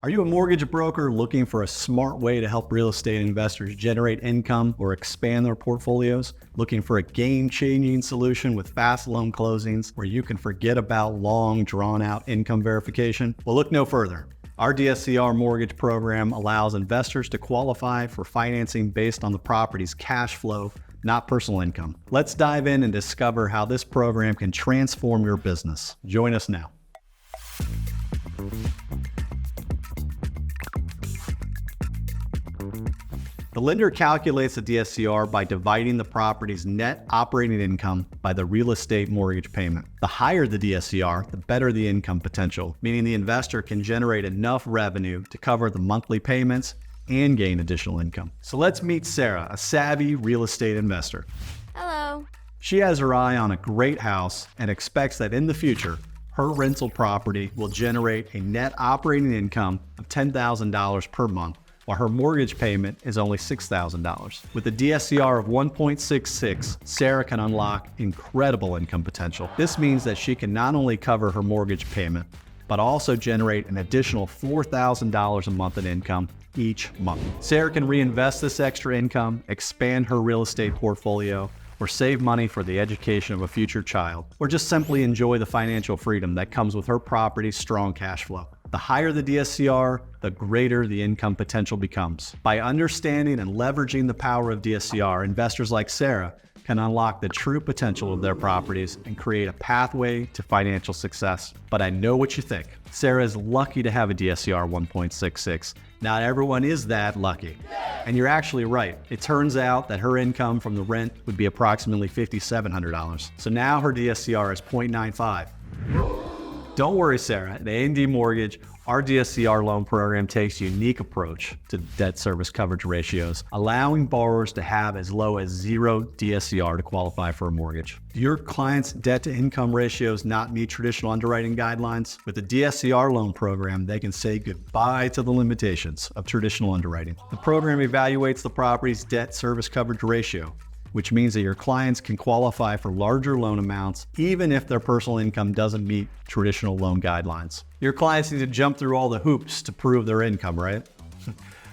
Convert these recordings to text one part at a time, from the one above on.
Are you a mortgage broker looking for a smart way to help real estate investors generate income or expand their portfolios? Looking for a game-changing solution with fast loan closings where you can forget about long, drawn-out income verification? Well, look no further. Our DSCR mortgage program allows investors to qualify for financing based on the property's cash flow, not personal income. Let's dive in and discover how this program can transform your business. Join us now. The lender calculates the DSCR by dividing the property's net operating income by the real estate mortgage payment. The higher the DSCR, the better the income potential, meaning the investor can generate enough revenue to cover the monthly payments and gain additional income. So let's meet Sarah, a savvy real estate investor. Hello. She has her eye on a great house and expects that in the future, her rental property will generate a net operating income of $10,000 per month, while her mortgage payment is only $6,000. With a DSCR of 1.66, Sarah can unlock incredible income potential. This means that she can not only cover her mortgage payment, but also generate an additional $4,000 a month in income each month. Sarah can reinvest this extra income, expand her real estate portfolio, or save money for the education of a future child, or just simply enjoy the financial freedom that comes with her property's strong cash flow. The higher the DSCR, the greater the income potential becomes. By understanding and leveraging the power of DSCR, investors like Sarah can unlock the true potential of their properties and create a pathway to financial success. But I know what you think. Sarah is lucky to have a DSCR 1.66. Not everyone is that lucky. And you're actually right. It turns out that her income from the rent would be approximately $5,700. So now her DSCR is 0.95. Don't worry, Sarah. At A&D Mortgage, our DSCR loan program takes a unique approach to debt service coverage ratios, allowing borrowers to have as low as 0 DSCR to qualify for a mortgage. Do your clients' debt-to-income ratios not meet traditional underwriting guidelines? With the DSCR loan program, they can say goodbye to the limitations of traditional underwriting. The program evaluates the property's debt service coverage ratio, which means that your clients can qualify for larger loan amounts even if their personal income doesn't meet traditional loan guidelines. Your clients need to jump through all the hoops to prove their income, right?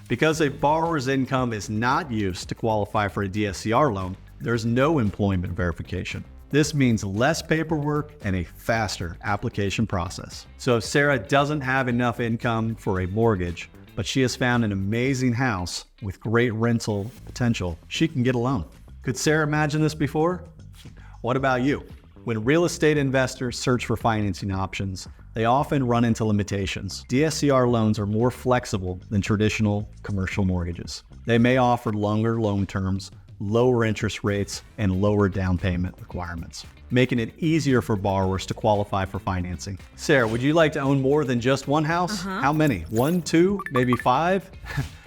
Because a borrower's income is not used to qualify for a DSCR loan, there's no employment verification. This means less paperwork and a faster application process. So if Sarah doesn't have enough income for a mortgage, but she has found an amazing house with great rental potential, she can get a loan. Could Sarah imagine this before? What about you? When real estate investors search for financing options, they often run into limitations. DSCR loans are more flexible than traditional commercial mortgages. They may offer longer loan terms, lower interest rates, and lower down payment requirements, making it easier for borrowers to qualify for financing. Sarah, would you like to own more than just one house? How many? 1, 2, maybe 5?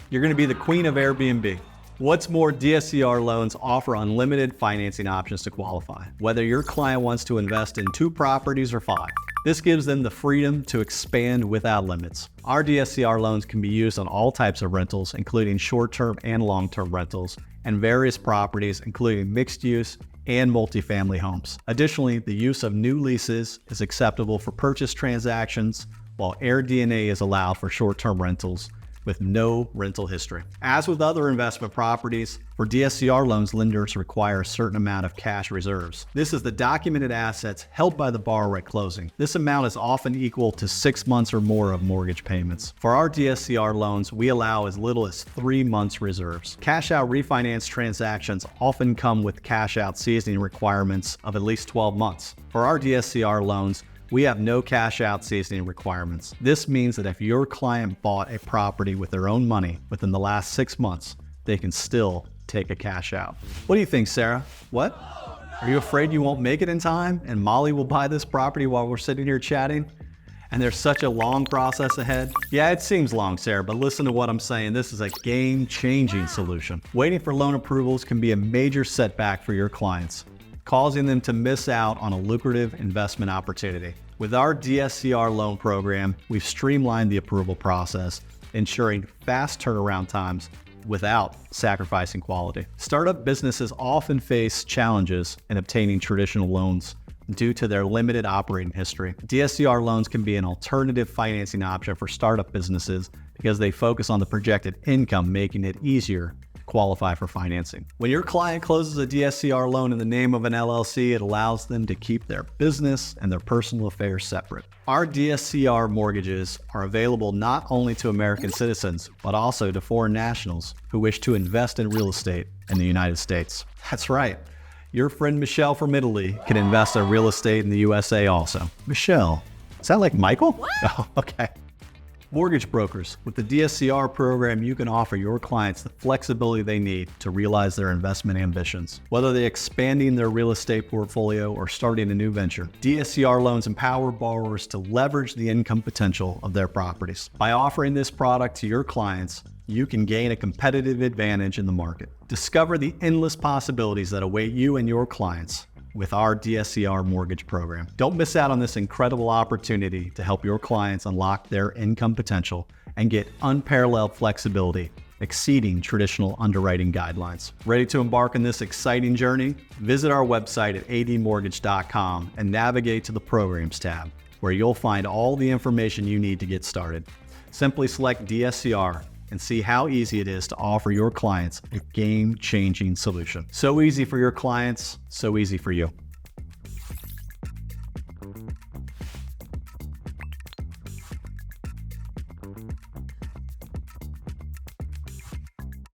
You're going to be the queen of Airbnb. What's more, DSCR loans offer unlimited financing options to qualify, whether your client wants to invest in 2 properties or 5. This gives them the freedom to expand without limits. Our DSCR loans can be used on all types of rentals, including short-term and long-term rentals, and various properties, including mixed-use and multifamily homes. Additionally, the use of new leases is acceptable for purchase transactions, while AirDNA is allowed for short-term rentals with no rental history. As with other investment properties, for DSCR loans, lenders require a certain amount of cash reserves. This is the documented assets held by the borrower at closing. This amount is often equal to 6 months or more of mortgage payments. For our DSCR loans, we allow as little as 3 months reserves. Cash out refinance transactions often come with cash out seasoning requirements of at least 12 months. For our DSCR loans, we have no cash out seasoning requirements. This means that if your client bought a property with their own money within the last 6 months, they can still take a cash out. What do you think, Sarah? What? Are you afraid you won't make it in time and Molly will buy this property while we're sitting here chatting? And there's such a long process ahead? Yeah, it seems long, Sarah, but listen to what I'm saying. This is a game-changing solution. Waiting for loan approvals can be a major setback for your clients, causing them to miss out on a lucrative investment opportunity. With our DSCR loan program, we've streamlined the approval process, ensuring fast turnaround times without sacrificing quality. Startup businesses often face challenges in obtaining traditional loans due to their limited operating history. DSCR loans can be an alternative financing option for startup businesses because they focus on the projected income, making it easier to qualify for financing. When your client closes a DSCR loan in the name of an LLC, it allows them to keep their business and their personal affairs separate. Our DSCR mortgages are available not only to American citizens, but also to foreign nationals who wish to invest in real estate in the United States. That's right. Your friend Michelle from Italy can invest in real estate in the USA also. Michelle, is that like Michael? What? Oh, okay. Mortgage brokers. With the DSCR program, you can offer your clients the flexibility they need to realize their investment ambitions. Whether they're expanding their real estate portfolio or starting a new venture, DSCR loans empower borrowers to leverage the income potential of their properties. By offering this product to your clients, you can gain a competitive advantage in the market. Discover the endless possibilities that await you and your clients with our DSCR mortgage program. Don't miss out on this incredible opportunity to help your clients unlock their income potential and get unparalleled flexibility, exceeding traditional underwriting guidelines. Ready to embark on this exciting journey? Visit our website at admortgage.com and navigate to the Programs tab, where you'll find all the information you need to get started. Simply select DSCR and see how easy it is to offer your clients a game-changing solution. So easy for your clients, so easy for you.